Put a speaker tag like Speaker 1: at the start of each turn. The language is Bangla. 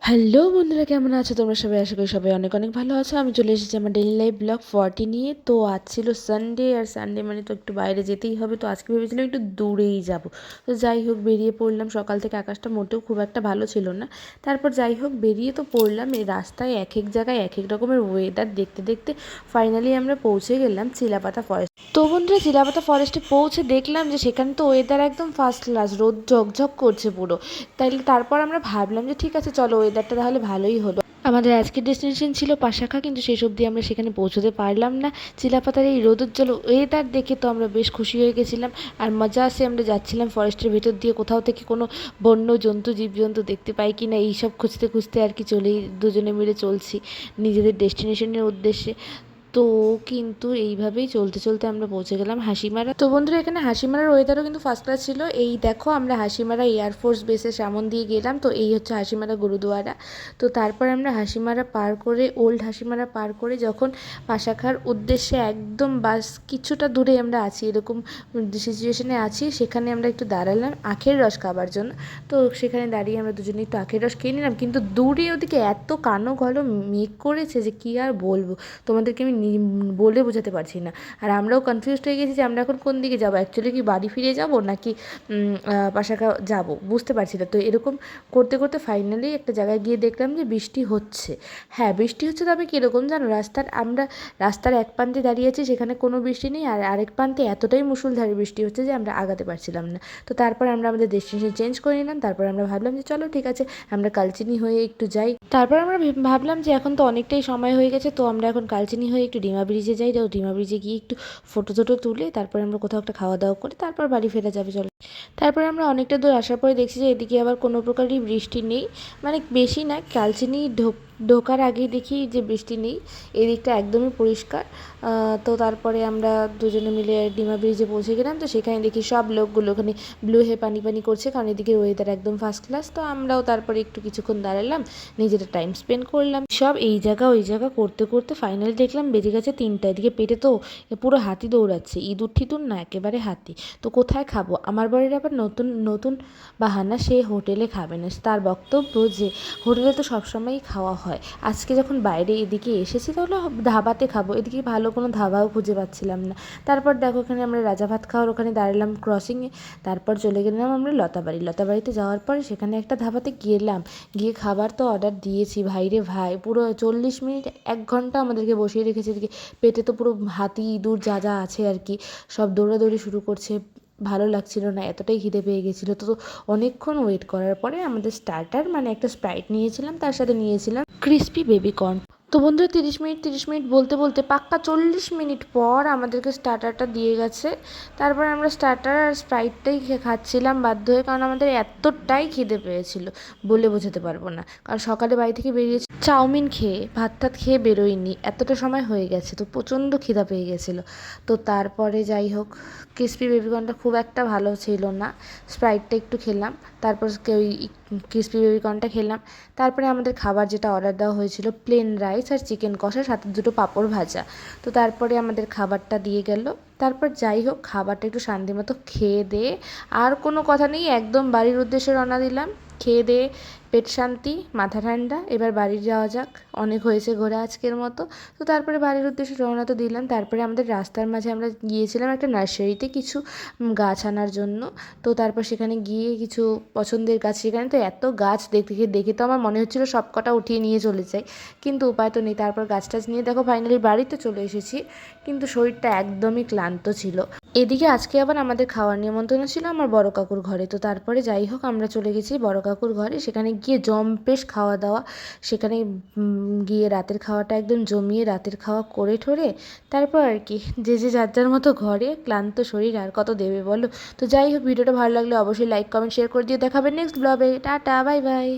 Speaker 1: হ্যালো বন্ধুরা, কেমন আছো তোমরা সবাই? আশা করি সবাই অনেক অনেক ভালো আছো। আমি চলে এসেছি আমার ডেইলি লাইফ ব্লগ 40 নিয়ে। তো আজ ছিল সানডে, আর সানডে মানে তো একটু বাইরে যেতেই হবে। তো আজকে ভেবেছিলাম একটু দূরেই যাব। তো যাই হোক বেরিয়ে পড়লাম। সকাল থেকে আকাশটা মোটেও খুব একটা ভালো ছিল না। তারপর যাই হোক বেরিয়ে তো পড়লাম। এই রাস্তায় এক এক জায়গায় এক এক রকমের ওয়েদার দেখতে দেখতে ফাইনালি আমরা পৌঁছে গেলাম চিলাপাতা ফরেস্ট। তো বন্ধুরা, চিলাপাতা ফরেস্টে পৌঁছে দেখলাম যে সেখানে তো ওয়েদার একদম ফার্স্ট ক্লাস, রোদ ঝকঝক করছে পুরো। তারপর আমরা ভাবলাম যে ঠিক আছে চলো, ওয়েদারটা তাহলে ভালোই হলো। আমাদের আজকের ডেস্টিনেশন ছিল পাশাখা, কিন্তু শেষ অবধি আমরা সেখানে পৌঁছতে পারলাম না। চিলাপাতার এই রোদোজ্জ্বল ওয়েদার দেখে তো আমরা বেশ খুশি হয়ে গেছিলাম। আর মজা আসে, আমরা যাচ্ছিলাম ফরেস্টের ভেতর দিয়ে, কোথাও থেকে কোনো বন্য জন্তু জীবজন্তু দেখতে পাই কি না এইসব খুঁজতে খুঁজতে আর কি চলেই দুজনে মিলে চলছি নিজেদের ডেস্টিনেশনের উদ্দেশ্যে। তো কিন্তু এইভাবেই চলতে চলতে আমরা পৌঁছে গেলাম হাসিমারা। তো বন্ধুরা, এখানে হাসিমারার ওয়েদারও কিন্তু ফার্স্ট ক্লাস ছিল। এই দেখো আমরা হাসিমারা এয়ারফোর্স বেসের সামন দিয়ে গেলাম। তো এই হচ্ছে হাসিমারা গুরুদুয়ারা। তো তারপর আমরা হাসিমারা পার করে, ওল্ড হাসিমারা পার করে যখন পাশাখার উদ্দেশ্যে একদম বাস কিছুটা দূরে আমরা আছি, এরকম সিচুয়েশনে আছি, সেখানে আমরা একটু দাঁড়ালাম আখের রস খাবার জন্য। তো সেখানে দাঁড়িয়ে আমরা দুজনে একটু আখের রস খেয়ে নিলাম। কিন্তু দূরে ওদিকে এত কালো ঘন মেঘ করেছে যে কী আর বলবো তোমাদেরকে, আমি বলে বোঝাতে পারছি না। আর আমরাও কনফিউজড হয়ে গেছি যে আমরা এখন কোন দিকে যাবো, অ্যাকচুয়ালি কি বাড়ি ফিরে যাব নাকি পাশাখা যাব, বুঝতে পারছি না। তো এরকম করতে করতে ফাইনালি একটা জায়গায় গিয়ে দেখলাম যে বৃষ্টি হচ্ছে। হ্যাঁ বৃষ্টি হচ্ছে, তবে কীরকম জানো, আমরা রাস্তার এক প্রান্তে দাঁড়িয়ে আছি, সেখানে কোনো বৃষ্টি নেই, আর আরেক প্রান্তে এতটাই মুষলধারে বৃষ্টি হচ্ছে যে আমরা আগাতে পারছিলাম না। তো তারপর আমরা আমাদের ডেস্টিনেশন চেঞ্জ করে নিলাম। তারপর আমরা ভাবলাম যে চলো ঠিক আছে আমরা কালচিনি হয়ে একটু যাই। তারপর আমরা ভাবলাম যে এখন তো অনেকটাই সময় হয়ে গেছে, তো আমরা এখন কালচিনি হয়ে একটু ডিমা ব্রিজে যাই। তো ডিমা ব্রিজে গিয়ে একটু ফটো টটো তুলে তারপর আমরা কোথাও একটা খাওয়া দাওয়া করে তারপর বাড়ি ফেরা যাবে চলো। তারপরে আমরা অনেকটা দূর আসার পরে দেখছি যে এদিকে আবার কোনো প্রকারই বৃষ্টি নেই, মানে বেশি না, কালচিনি ঢোকার আগেই দেখি যে বৃষ্টি নেই, এদিকটা একদমই পরিষ্কার। তো তারপরে আমরা দুজনে মিলে ডিমা ব্রিজে পৌঁছে গেলাম। তো সেখানে দেখি সব লোকগুলো ওখানে ব্লু হে পানি পানি করছে, কারণ এদিকে ওয়েদার একদম ফার্স্ট ক্লাস। তো আমরাও তারপরে একটু কিছুক্ষণ দাঁড়ালাম, নিজেরা টাইম স্পেন্ড করলাম সব এই জায়গা ওই জায়গা করতে করতে ফাইনালি দেখলাম বেজে গেছে 3টা। এদিকে পেটে তো পুরো হাতি দৌড়াচ্ছে, ইঁদুর ঠিদুর না, একেবারে হাতি। তো কোথায় খাবো? আমার বাড়ির আবার নতুন নতুন বাহানা, সে হোটেলে খাবে না। তার বক্তব্য যে হোটেলে তো সবসময়ই খাওয়া হয়, আজকে যখন বাইরে এদিকে এসেছি তাহলে ধাবাতে খাবো। এদিকে ভালো কোনো ধাবাও খুঁজে পাচ্ছিলাম না। তারপর দেখো এখানে আমরা রাজা ভাত খাওয়ার ওখানে দাঁড়ালাম ক্রসিংয়ে। তারপর চলে গেলাম আমরা লতাবাড়িতে যাওয়ার পরে সেখানে একটা ধাবাতে গেলাম, গিয়ে খাবার তো অর্ডার দিয়েছি। ভাই রে ভাই, পুরো 40 মিনিট 1 ঘন্টা আমাদেরকে বসিয়ে রেখেছে। এদিকে পেটে তো পুরো হাতি ইঁদুর যা যা আছে আর কি সব দৌড়াদৌড়ি শুরু করছে। ভালো লাগছিল না, এতটাই খিদে পেয়ে গেছিলো। তো অনেকক্ষণ ওয়েট করার পরে আমাদের স্টার্টার মানে একটা স্প্রাইট নিয়েছিলাম, তার সাথে নিয়েছিলাম ক্রিস্পি বেবিকর্ন। তো বন্ধুরা 30 মিনিট বলতে বলতে পাক্কা 40 মিনিট পর আমাদেরকে স্টার্টারটা দিয়ে গেছে। তারপর আমরা স্টার্টার আর স্প্রাইটটাই খাচ্ছিলাম বাধ্য হয়ে, কারণ আমাদের এতটাই খিদে পেয়েছিল বলে বোঝাতে পারবো না। কারণ সকালে বাড়ি থেকে বেরিয়েছি চাউমিন খেয়ে, ভাত টাত খেয়ে বেরোইনি, এতটা সময় হয়ে গেছে, তো প্রচণ্ড খিদা পেয়ে গেছিলো। তো তারপরে যাই হোক ক্রিস্পি বেবিকর্নটা খুব একটা ভালো ছিল না, স্প্রাইটটা একটু খেলাম, তারপর ওই ক্রিস্পি বেবিকর্নটা খেলাম। তারপরে আমাদের খাবার যেটা অর্ডার দেওয়া হয়েছিল প্লেন রাইস আর চিকেন কষা, সাথে 2টো পাঁপড় ভাজা। তো তারপরে আমাদের খাবারটা দিয়ে গেল। তারপর যাই হোক খাবারটা একটু শান্তি মতো খেয়ে দিয়ে আর কোনো কথা নেই, একদম বাড়ির উদ্দেশ্যে রওনা দিলাম। খেয়ে দিয়ে পেট শান্তি, মাথা ঠান্ডা, এবার বাড়ি যাওয়া যাক, অনেক হয়েছে ঘোরা আজকের মতো। তো তারপরে বাড়ির উদ্দেশ্যে রওনা তো দিলাম। তারপরে আমাদের রাস্তার মাঝে আমরা গিয়েছিলাম একটা নার্সারিতে কিছু গাছ আনার জন্য। তো তারপর সেখানে গিয়ে কিছু পছন্দের গাছ, সেখানে তো এত গাছ দেখে দেখে তো আমার মনে হচ্ছিলো সব কটা উঠিয়ে নিয়ে চলে যাই, কিন্তু উপায় তো নেই। তারপর গাছ টাছ নিয়ে দেখো ফাইনালি বাড়িতে চলে এসেছি, কিন্তু শরীরটা একদমই ক্লান্ত ছিল। এদিকে আজকে আবার আমাদের খাওয়ার নিমন্ত্রণ ছিল আমার বড় কাকুর ঘরে। তো তারপরে যাই হোক আমরা চলে গেছি বড় কাকুর ঘরে, সেখানে গিয়ে জম্পেশ খাওয়া দাওয়া। সেখানে গিয়ে রাতের খাওয়াটা একদম জমিয়ে রাতের খাওয়া করে ঠোরে তারপর আর কি যে যার যার মতো ঘরে, ক্লান্ত শরীর আর কত দেবে বলো। তো যাই হোক ভিডিওটা ভালো লাগলে অবশ্যই লাইক কমেন্ট শেয়ার করে দিয়ে দেখাবেন নেক্সট ব্লগে। Tata bye bye.